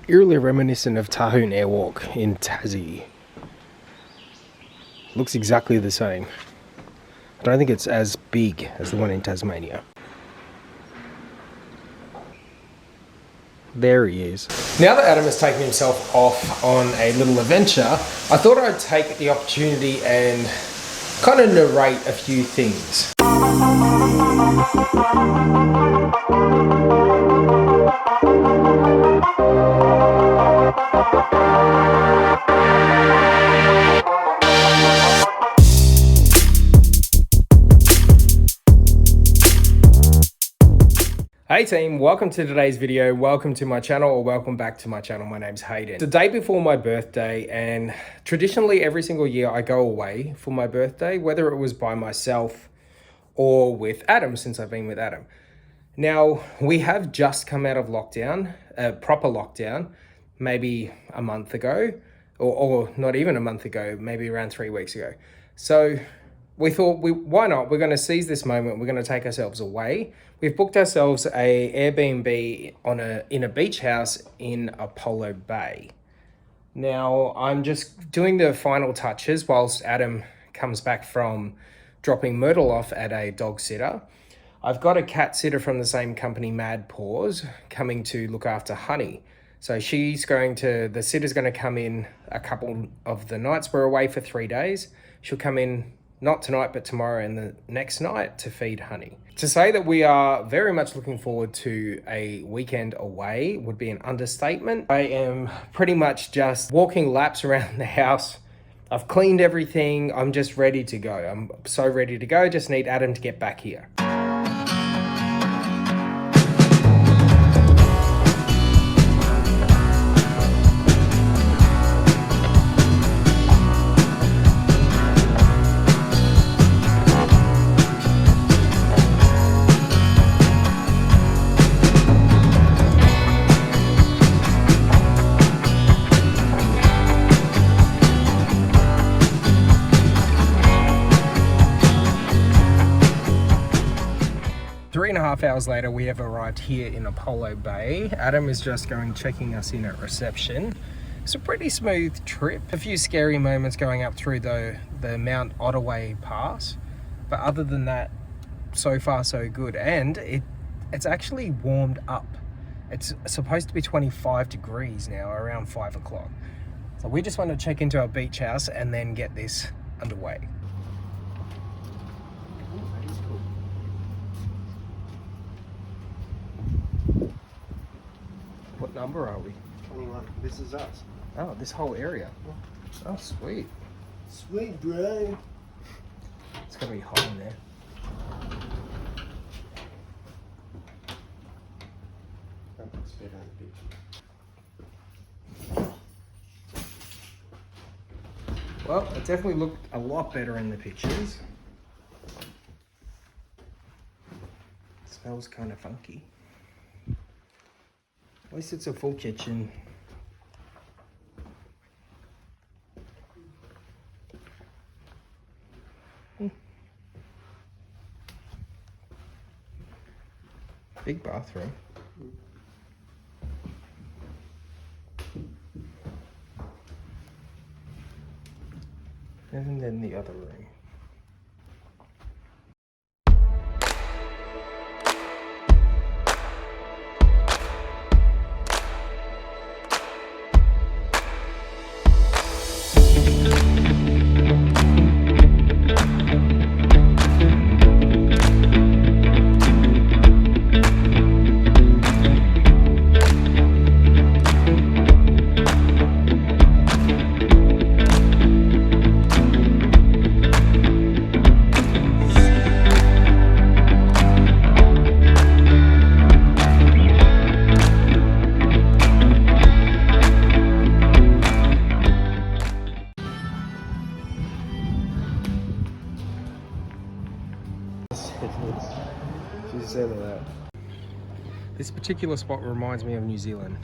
Eerily reminiscent of Tahoon Airwalk in Tassie. Looks exactly the same. I don't think it's as big as the one in Tasmania. There he is. Now that Adam has taken himself off on a little adventure, I thought I'd take the opportunity and kind of narrate a few things. Hey team, welcome to today's video, welcome to my channel, or welcome back to my channel. My name's Hayden. It's the day before my birthday, and traditionally every single year I go away for my birthday, whether it was by myself or with Adam, since I've been with Adam. Now, we have just come out of lockdown, proper lockdown, maybe a month ago, or not even a month ago, maybe around 3 weeks ago. So we thought, why not? We're going to seize this moment. We're going to take ourselves away. We've booked ourselves a Airbnb in a beach house in Apollo Bay. Now, I'm just doing the final touches whilst Adam comes back from dropping Myrtle off at a dog sitter. I've got a cat sitter from the same company, Mad Paws, coming to look after Honey. So the sitter's going to come in a couple of the nights. We're away for 3 days. She'll come in not tonight, but tomorrow and the next night to feed Honey. To say that we are very much looking forward to a weekend away would be an understatement. I am pretty much just walking laps around the house. I've cleaned everything. I'm just ready to go. I'm so ready to go. Just need Adam to get back here. 3.5 hours later, we have arrived here in Apollo Bay. Adam is just checking us in at reception. It's a pretty smooth trip. A few scary moments going up through the Mount Ottaway Pass. But other than that, so far so good. And it's actually warmed up. It's supposed to be 25 degrees now, around 5 o'clock. So we just want to check into our beach house and then get this underway. What number are we? 21. This is us. Oh, this whole area. Oh, sweet. Sweet, bro. It's gonna be hot in there. That looks better on the picture. Well, it definitely looked a lot better in the pictures. It smells kind of funky. At least it's a full kitchen. Big bathroom. And then the other room. This particular spot reminds me of New Zealand.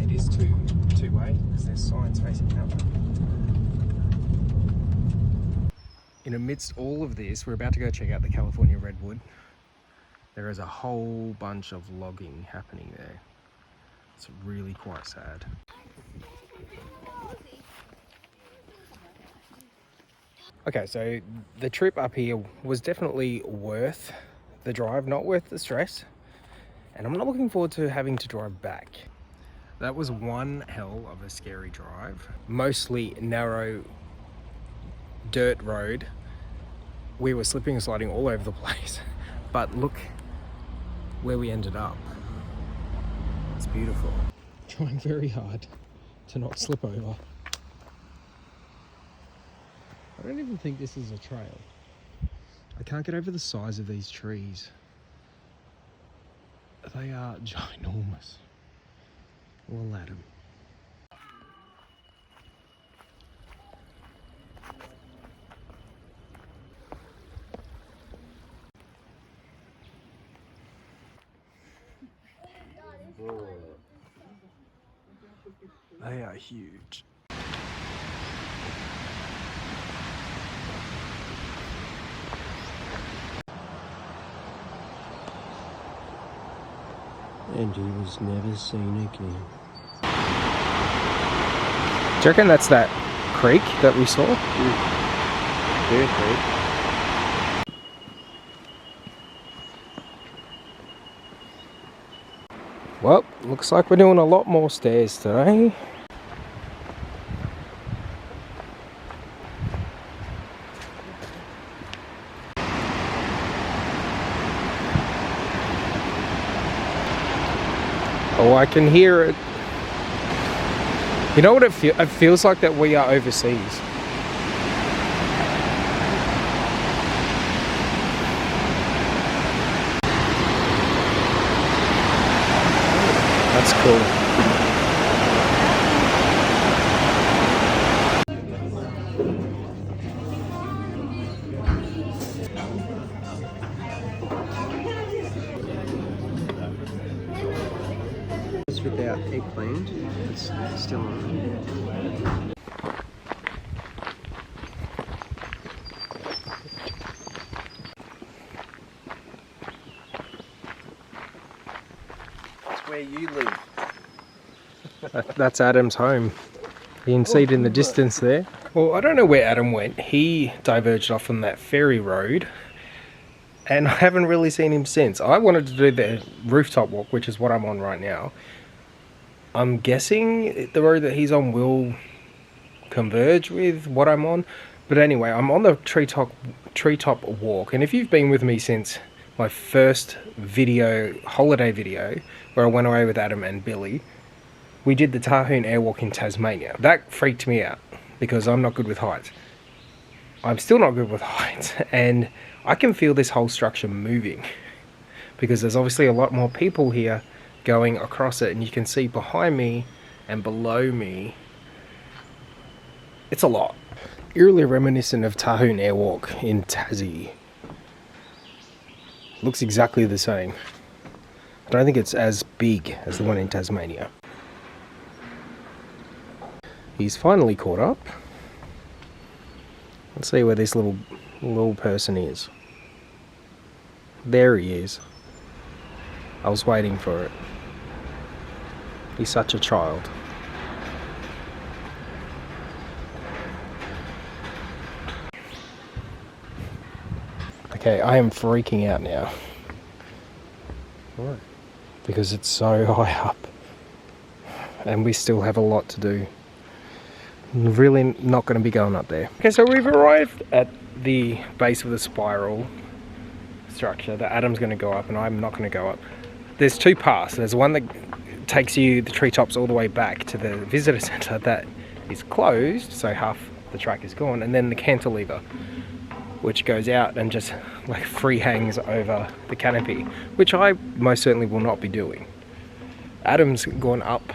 It is two-way because there's signs facing that way. In amidst all of this, we're about to go check out the California redwood. there is a whole bunch of logging happening there. It's really quite sad. Okay, so the trip up here was definitely worth the drive, not worth the stress. And I'm not looking forward to having to drive back. That was one hell of a scary drive. Mostly narrow dirt road. We were slipping and sliding all over the place. But look where we ended up. It's beautiful. Trying very hard to not slip over. I don't even think this is a trail. I can't get over the size of these trees. They are ginormous. We'll let them. They are huge. And he was never seen again. Do you reckon that's that creek that we saw? Bear creek. Well, looks like we're doing a lot more stairs today. Oh, I can hear it. You know what it feels like that we are overseas. That's cool. It's without eggplant. It's still on. It's where you live. That's Adam's home. You can see it in the distance there. Well, I don't know where Adam went. He diverged off on that ferry road, and I haven't really seen him since. I wanted to do the rooftop walk, which is what I'm on right now. I'm guessing the road that he's on will converge with what I'm on. But anyway, I'm on the treetop walk, and if you've been with me since my first holiday video, where I went away with Adam and Billy, we did the Tahoon Airwalk in Tasmania. That freaked me out because I'm not good with heights. I'm still not good with heights, and I can feel this whole structure moving because there's obviously a lot more people here going across it, and you can see behind me and below me. It's a lot. Eerily reminiscent of Tahoon Airwalk in Tassie. Looks exactly the same. I don't think it's as big as the one in Tasmania. He's finally caught up. Let's see where this little person is. There he is. I was waiting for it. He's such a child. Okay, I am freaking out now. Why? Because it's so high up. And we still have a lot to do. Really not going to be going up there. Okay, so we've arrived at the base of the spiral structure that Adam's going to go up and I'm not going to go up. There's two paths. There's one that takes you the treetops all the way back to the visitor centre that is closed, so half the track is gone, and then the cantilever, which goes out and just like free hangs over the canopy, which I most certainly will not be doing. Adam's gone up,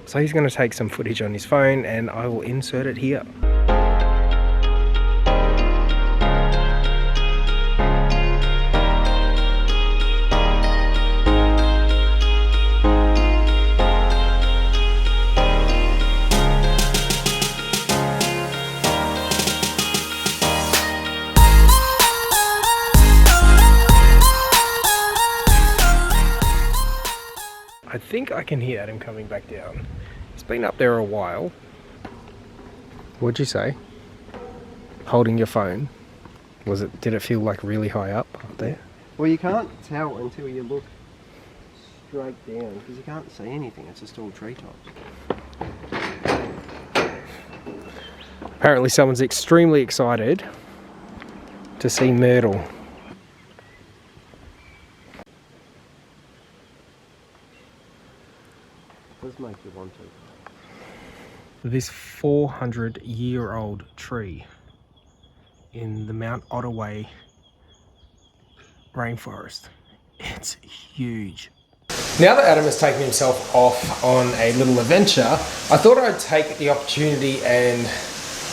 so he's going to take some footage on his phone and I will insert it here. I think I can hear Adam coming back down. He's been up there a while. What'd you say? Holding your phone. Did it feel like really high up there? Well, you can't tell until you look straight down because you can't see anything. It's just all treetops. Apparently someone's extremely excited to see Myrtle. It does make you want to. This 400-year-old tree in the Mount Ottaway rainforest. It's huge. Now that Adam has taken himself off on a little adventure, I thought I'd take the opportunity and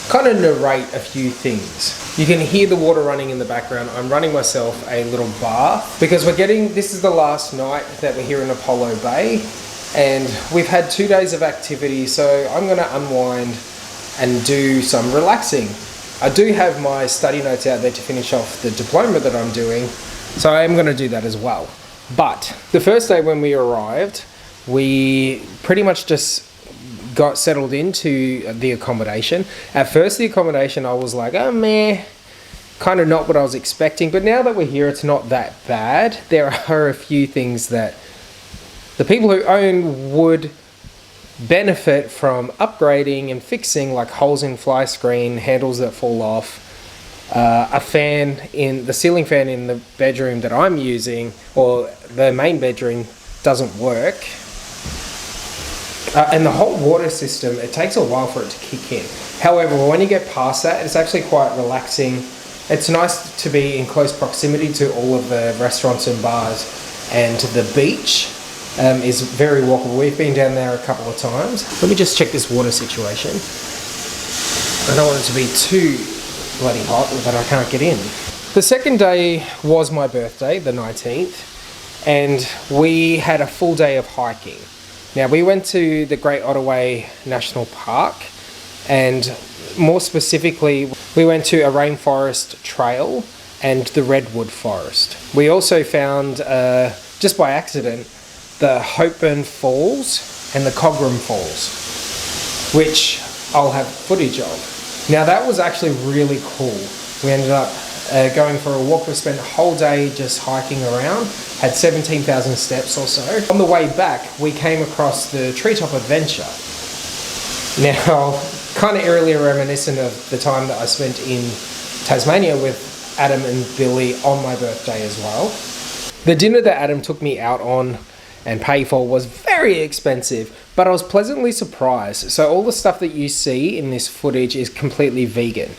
kind of narrate a few things. You can hear the water running in the background. I'm running myself a little bath because this is the last night that we're here in Apollo Bay, and we've had 2 days of activity, so I'm going to unwind and do some relaxing. I do have my study notes out there to finish off the diploma that I'm doing, so I am going to do that as well. But the first day when we arrived, we pretty much just got settled into the accommodation. At first, the accommodation, I was like, oh meh, kind of not what I was expecting. But now that we're here, it's not that bad. There are a few things that the people who own would benefit from upgrading and fixing, like holes in fly screen, handles that fall off, a fan in the ceiling fan in the bedroom that I'm using, or the main bedroom, doesn't work. And the hot water system, it takes a while for it to kick in. However, when you get past that, it's actually quite relaxing. It's nice to be in close proximity to all of the restaurants and bars, and the beach is very walkable. We've been down there a couple of times. Let me just check this water situation. I don't want it to be too bloody hot that I can't get in. The second day was my birthday, the 19th, and we had a full day of hiking. Now, we went to the Great Ottaway National Park, and more specifically, we went to a rainforest trail and the redwood forest. We also found, just by accident, the Hopeburn Falls and the Cogram Falls, which I'll have footage of. Now, that was actually really cool. We ended up going for a walk. We spent a whole day just hiking around, had 17,000 steps or so. On the way back, we came across the Treetop adventure. Now, kind of eerily reminiscent of the time that I spent in Tasmania with Adam and Billy on my birthday as well. The dinner that Adam took me out on and paid for was very expensive, but I was pleasantly surprised. So all the stuff that you see in this footage is completely vegan.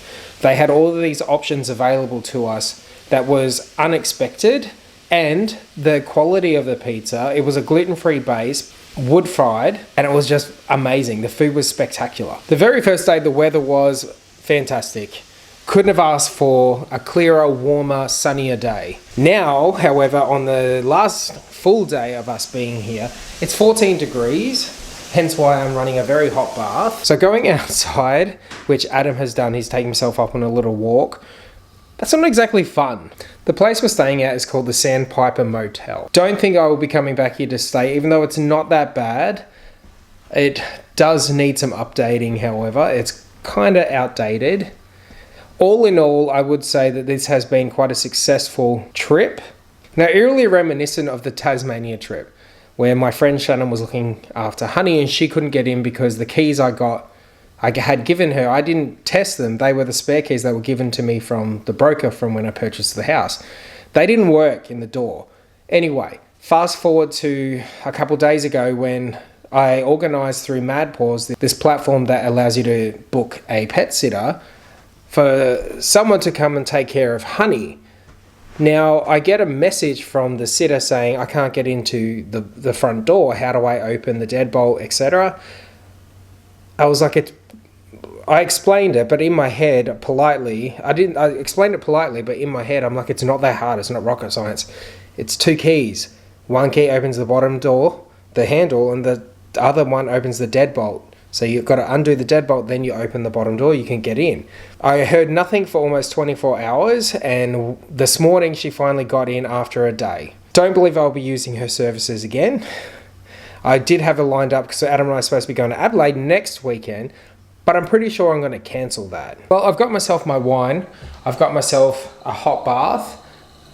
They had all of these options available to us that was unexpected, and the quality of the pizza, it was a gluten-free base, wood fried, and it was just amazing. The food was spectacular. The very first day, the weather was fantastic. Couldn't have asked for a clearer, warmer, sunnier day. Now, however, on the last full day of us being here, it's 14 degrees, hence why I'm running a very hot bath. So going outside, which Adam has done, he's taken himself up on a little walk. That's not exactly fun. The place we're staying at is called the Sandpiper Motel. Don't think I will be coming back here to stay, even though it's not that bad. It does need some updating, however. It's kind of outdated. All in all, I would say that this has been quite a successful trip. Now, eerily reminiscent of the Tasmania trip, where my friend Shannon was looking after Honey and she couldn't get in because the keys I had given her, I didn't test them. They were the spare keys that were given to me from the broker from when I purchased the house. They didn't work in the door. Anyway, fast forward to a couple days ago when I organised through MadPaws, this platform that allows you to book a pet sitter, for someone to come and take care of Honey. Now, I get a message from the sitter saying, I can't get into the front door. How do I open the deadbolt, etc.? I was like, I explained it, but in my head, politely, I explained it politely, but in my head, I'm like, it's not that hard. It's not rocket science. It's 2 keys. One key opens the bottom door, the handle, and the other one opens the deadbolt. So you've got to undo the deadbolt, then you open the bottom door, you can get in. I heard nothing for almost 24 hours, and this morning she finally got in after a day. Don't believe I'll be using her services again. I did have it lined up because Adam and I are supposed to be going to Adelaide next weekend, but I'm pretty sure I'm going to cancel that. Well, I've got myself my wine. I've got myself a hot bath.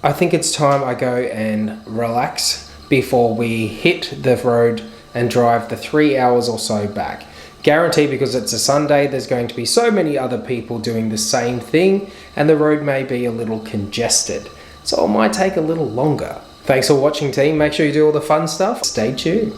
I think it's time I go and relax before we hit the road and drive the 3 hours or so back. Guaranteed, because it's a Sunday, there's going to be so many other people doing the same thing and the road may be a little congested. So it might take a little longer. Thanks for watching, team. Make sure you do all the fun stuff. Stay tuned.